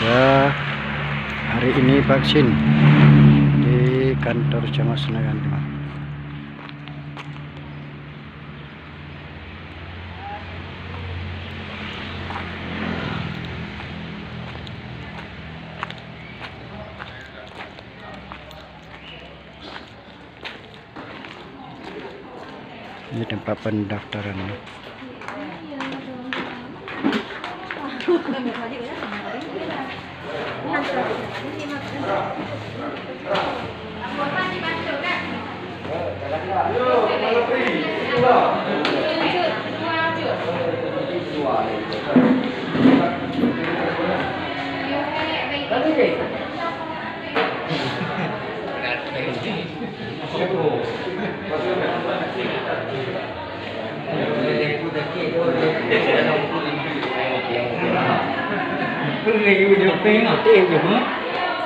ada hari ini vaksin di kantor Camat Senayan 5. Ini tempat pendaftaran.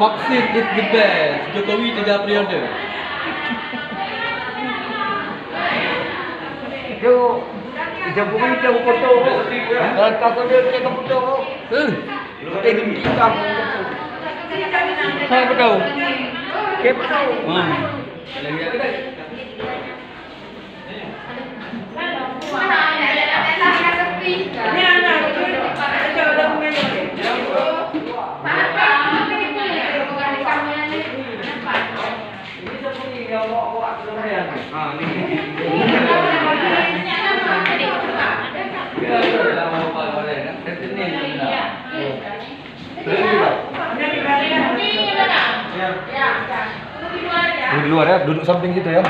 Vaksin is the best. Jokowi 3 periode. Yo, Jokowi dah foto. Kalau dia ke foto. Kita kita. Saya betul. Ke betul. Di luar ya, duduk samping situ ya.